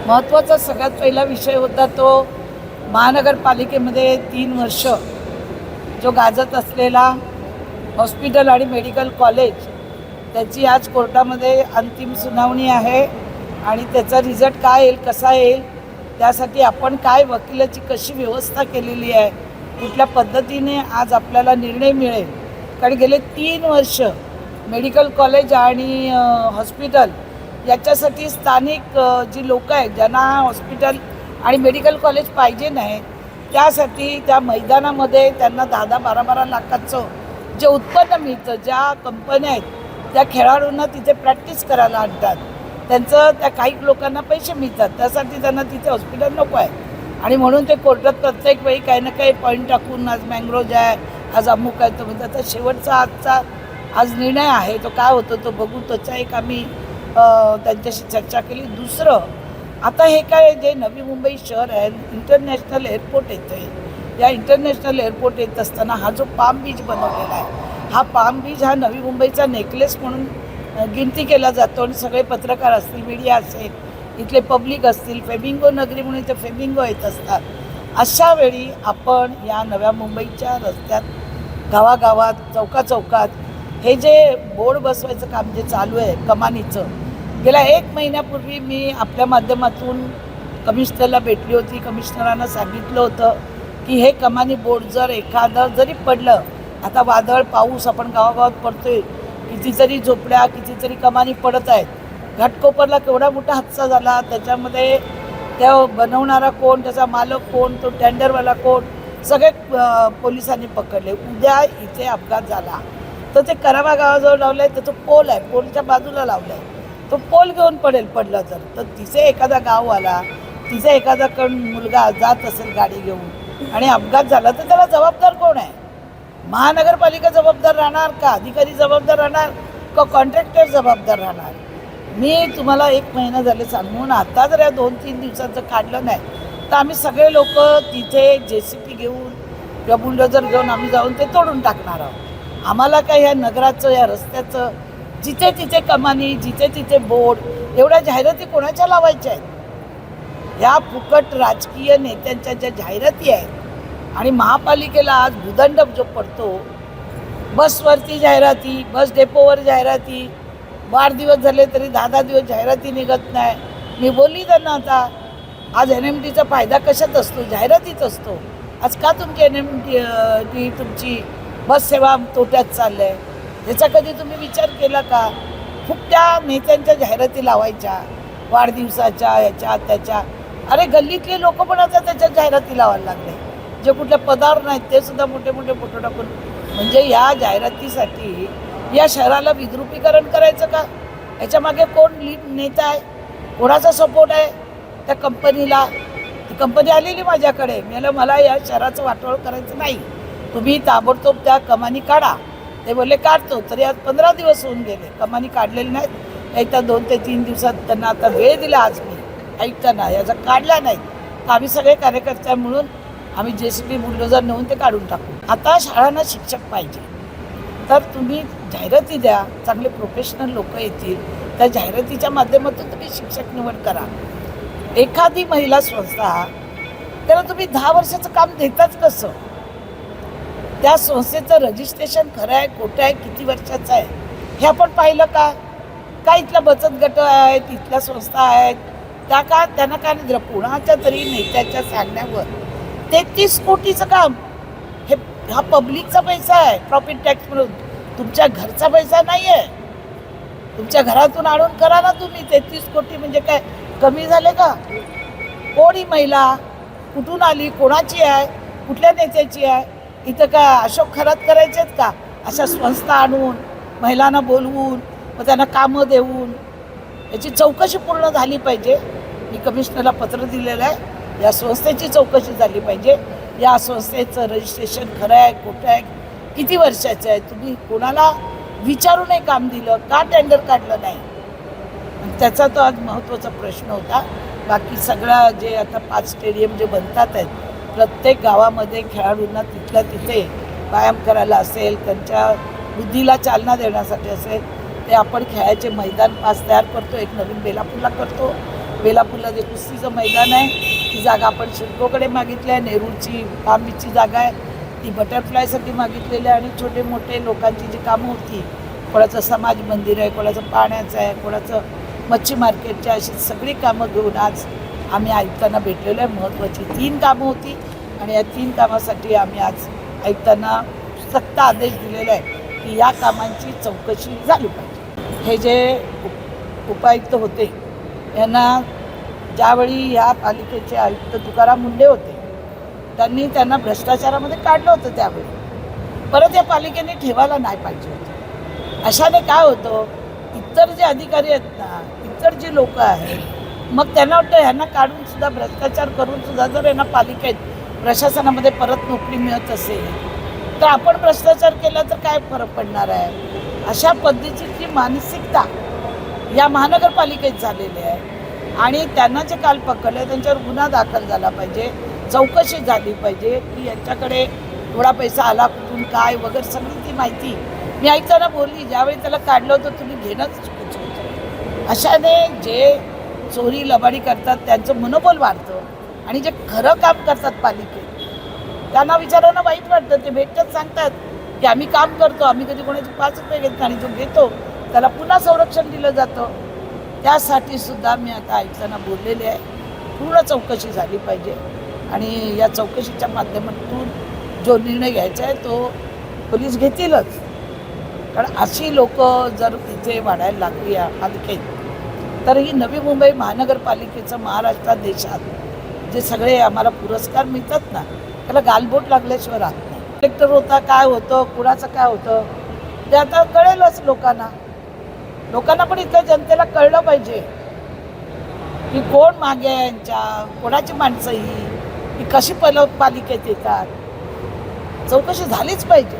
महत्त्वाचा सगळ्यात पहिला विषय होता तो महानगरपालिकेमध्ये 3 वर्ष जो गाजत असलेला हॉस्पिटल आणि मेडिकल कॉलेज, त्याची आज कोर्टामध्ये अंतिम सुनावणी आहे आणि त्याचा रिझल्ट काय येईल, कसा येईल, त्यासाठी आपण काय वकिलाची कशी व्यवस्था केलेली आहे, कुठल्या पद्धतीने आज आपल्याला निर्णय मिळेल. कारण गेले 3 वर्ष मेडिकल कॉलेज आणि हॉस्पिटल याच्यासाठी स्थानिक जी लोक आहेत ज्यांना हॉस्पिटल आणि मेडिकल कॉलेज पाहिजे नाही, त्यासाठी त्या मैदानामध्ये त्यांना 10-12 लाखाचं जे उत्पन्न मिळतं, ज्या कंपन्या आहेत त्या खेळाडूंना तिथे प्रॅक्टिस करायला आणतात, त्यांचं त्या काही लोकांना पैसे मिळतात, त्यासाठी त्यांना तिथे हॉस्पिटल नको आहे. आणि म्हणून ते कोर्टात प्रत्येक वेळी काही ना काही पॉईंट टाकून आज मँग्रोज आहे, आज अमुक आहे, तो म्हणतात. तर शेवटचा आजचा आज निर्णय आहे, तो काय होतो तो बघू. त्याचा एक आम्ही त्यांच्याशी चर्चा केली. दुसरं, आता हे काय जे नवी मुंबई शहर आहे, इंटरनॅशनल एअरपोर्ट येतं आहे. या इंटरनॅशनल एअरपोर्ट येत असताना हा जो पाम बीच बनवलेला आहे, हा पाम बीच हा नवी मुंबईचा नेकलेस म्हणून गिनती केला जातो. आणि सगळे पत्रकार असतील, मीडिया असेल, इथले पब्लिक असतील, फेमिंगो नगरी म्हणून इथे फेमिंगो येत असतात. अशा वेळी आपण या नव्या मुंबईच्या रस्त्यात, गावागावात, चौकाचौकात हे जे बोर्ड बसवायचं काम जे चालू आहे कमानीचं, गेल्या 1 महिन्यापूर्वी मी आपल्या माध्यमातून कमिशनरला भेटली होती. कमिशनरांना सांगितलं होतं की हे कमानी बोर्ड जर एखादं जरी पडलं, आता वादळ पाऊस आपण गावागावात पडतोय, कितीतरी झोपड्या, कितीतरी कमानी पडत आहेत. घाटकोपरला केवढा मोठा हादसा झाला, त्याच्यामध्ये त्या बनवणारा कोण, त्याचा मालक कोण, तो टेंडरवाला कोण, सगळे पोलिसांनी पकडले. उद्या इथे अपघात झाला तर ते करावा गावाजवळ लावलं आहे, तर तो पोल आहे, पोलच्या बाजूला लावला आहे, तो पोल घेऊन पडला तर तिथे एखादा गाववाला, तिथे एखादा मुलगा जात असेल गाडी घेऊन आणि अपघात झाला तर त्याला जबाबदार कोण आहे? महानगरपालिका जबाबदार राहणार का? अधिकारी जबाबदार राहणार का? कॉन्ट्रॅक्टर जबाबदार राहणार? मी तुम्हाला 1 महिना झाले सांगून, आता जर या 2-3 दिवसाचं काढलं नाही तर आम्ही सगळे लोक तिथे JCB घेऊन किंवा बुलडोझर घेऊन आम्ही जाऊन ते तोडून टाकणार आहोत. आम्हाला काय ह्या नगराचं, या रस्त्याचं, जिथे तिथे कमानी, जिथे तिथे बोर्ड, एवढ्या जाहिराती कोणाच्या लावायच्या आहेत? या फुकट राजकीय नेत्यांच्या ज्या जाहिराती आहेत. आणि महापालिकेला आज भूदंड जो पडतो, बसवरती जाहिराती, बस डेपोवर जाहिराती, 12 दिवस झाले तरी 10-10 दिवस जाहिराती निघत नाही. मी बोलली त्यांना, आता आज NMTचा फायदा कशात असतो? जाहिरातीत असतो. आज का तुमची NMT तुमची बस सेवा तोट्यात चाललं आहे? ह्याचा कधी तुम्ही विचार केला का? फुकट्या नेत्यांच्या जाहिराती लावायच्या, वाढदिवसाच्या, ह्याच्या त्याच्या. अरे गल्लीतले लोक पण आता त्याच्या जाहिराती लावायला लागले, जे कुठल्या पदावर नाहीत ते सुद्धा मोठे मोठे फोटो टाकून. म्हणजे या जाहिरातीसाठी या शहराला विद्रुपीकरण करायचं का? याच्यामागे कोण लीड नेता आहे? कोणाचा सपोर्ट आहे त्या कंपनीला? ती कंपनी आलेली माझ्याकडे, मला या शहराचं वाटोळ करायचं नाही, तुम्ही ताबडतोब त्या कमानी काढा. ते बोलले काढतो. तरी आज 15 दिवस होऊन गेले, कमानी काढलेली नाहीत. एकदा 2 ते 3 दिवसात त्यांना आता वेळ दिला. आज मी ऐकताना याचा काढला नाही तर आम्ही सगळे कार्यकर्ते म्हणून आम्ही JCB बुलडोझर नेऊन ते काढून टाकू. आता शाळांना शिक्षक पाहिजे, तर तुम्ही जाहिराती द्या, चांगले प्रोफेशनल लोक येतील, त्या जाहिरातीच्या माध्यमातून तुम्ही शिक्षक निवड करा. एखादी महिला संस्था, त्याला तुम्ही 10 वर्षाचं काम देताच कसं? त्या संस्थेचं रजिस्ट्रेशन खरं आहे, खोटं आहे, किती वर्षाचं आहे हे आपण पाहिलं का? काय इथल्या बचत गट आहेत, इथल्या संस्था आहेत, त्या का त्यांना काय नाही दिलं? कोणाच्या तरी नेत्याच्या सांगण्यावर 33 कोटीचं काम, हा पब्लिकचा पैसा आहे, प्रॉफिट टॅक्स म्हणून, तुमच्या घरचा पैसा नाही आहे. तुमच्या घरातून आणून करा ना तुम्ही. 33 कोटी म्हणजे काय कमी झाले का? कोण ही महिला, कुठून आली, कोणाची आहे, कुठल्या नेत्याची आहे? इथं काय अशोक खरात करायचे आहेत का? अशा संस्था आणून महिलांना बोलवून मग त्यांना कामं देऊन याची चौकशी पूर्ण झाली पाहिजे. मी कमिशनरला पत्र दिलेलं आहे, या संस्थेची चौकशी झाली पाहिजे. या संस्थेचं रजिस्ट्रेशन खरं आहे, खोटं आहे, किती वर्षाचं आहे, तुम्ही कोणाला विचारूनही काम दिलं का? टेंडर काढलं नाही? त्याचा तो आज महत्त्वाचा प्रश्न होता. बाकी सगळा जे आता 5 स्टेडियम जे बनतात आहेत, प्रत्येक गावामध्ये खेळाडूंना तिथल्या तिथे व्यायाम करायला असेल, त्यांच्या बुद्धीला चालना देण्यासाठी असेल, ते आपण खेळायचे मैदान 5 तयार करतो. एक नवीन बेलापूरला करतो, बेलापूरला जे कुस्तीचं मैदान आहे ती जागा आपण शिल्कोकडे मागितली आहे. नेरूळची फार्म बीचची जागा आहे ती बटरफ्लायसाठी मागितलेली आहे. आणि छोटे मोठे लोकांची जी कामं होती, कोणाचं समाज मंदिर आहे, कोणाचं पाण्याचं आहे, कोणाचं मच्छी मार्केटची, अशी सगळी कामं घेऊन आज आम्ही आयुक्तांना भेटलेलो आहे. महत्त्वाची 3 कामं होती आणि या 3 कामासाठी आम्ही आज आयुक्तांना सक्त आदेश दिलेला आहे की या कामांची चौकशी झाली पाहिजे. हे जे उपायुक्त होते यांना ज्यावेळी या पालिकेचे आयुक्त तुकाराम मुंडे होते त्यांनी त्यांना भ्रष्टाचारामध्ये काढलं होतं, त्यावेळी परत या पालिकेने ठेवायला नाही पाहिजे होतं. अशाने काय होतं, इतर जे अधिकारी आहेत ना, इतर जी लोक आहेत, मग त्यांना वाटतं ह्यांना काढूनसुद्धा भ्रष्टाचार करूनसुद्धा जर यांना पालिकेत प्रशासनामध्ये परत नोकरी मिळत असेल तर आपण भ्रष्टाचार केला तर काय फरक पडणार आहे. अशा पद्धतीची मानसिकता या महानगरपालिकेत झालेली आहे. आणि त्यांना जे काल पकडलं त्यांच्यावर गुन्हा दाखल झाला पाहिजे, चौकशी झाली पाहिजे की यांच्याकडे एवढा पैसा आला कुठून काय वगैरे सगळी ती माहिती मी आयुक्तांना बोलली. ज्यावेळी त्याला काढलं होतं तुम्ही घेणंच चुकीचं होतं. अशाने जे चोरी लबाडी करतात त्यांचं मनोबल वाढतं आणि जे खरं काम करतात पालिकेत त्यांना विचारांना वाईट वाटतं. ते भेटतात, सांगतात की आम्ही काम करतो, आम्ही कधी कोणाचे 5 रुपये घेत नाही, जो घेतो त्याला पुन्हा संरक्षण दिलं जातं. त्यासाठी सुद्धा मी आता आयुक्तांना बोललेले आहे, पूर्ण चौकशी झाली पाहिजे आणि या चौकशीच्या माध्यमातून जो निर्णय घ्यायचा आहे तो पोलीस घेतीलच. कारण अशी लोक जर इथे वाढायला लागली या पालिकेत तर ही नवी मुंबई महानगरपालिकेचं महाराष्ट्रात देशात जे सगळे आम्हाला पुरस्कार मिळतात ना त्याला गालबोट लागल्याशिवाय राहत नाही. कलेक्टर होता काय होतं, कुणाचं काय होतं ते आता कळेलच लोकांना. लोकांना पण इथल्या जनतेला कळलं पाहिजे की कोण मागे आहे यांच्या, कोणाची माणसं ही कशी पालिकेत येतात. चौकशी झालीच पाहिजे.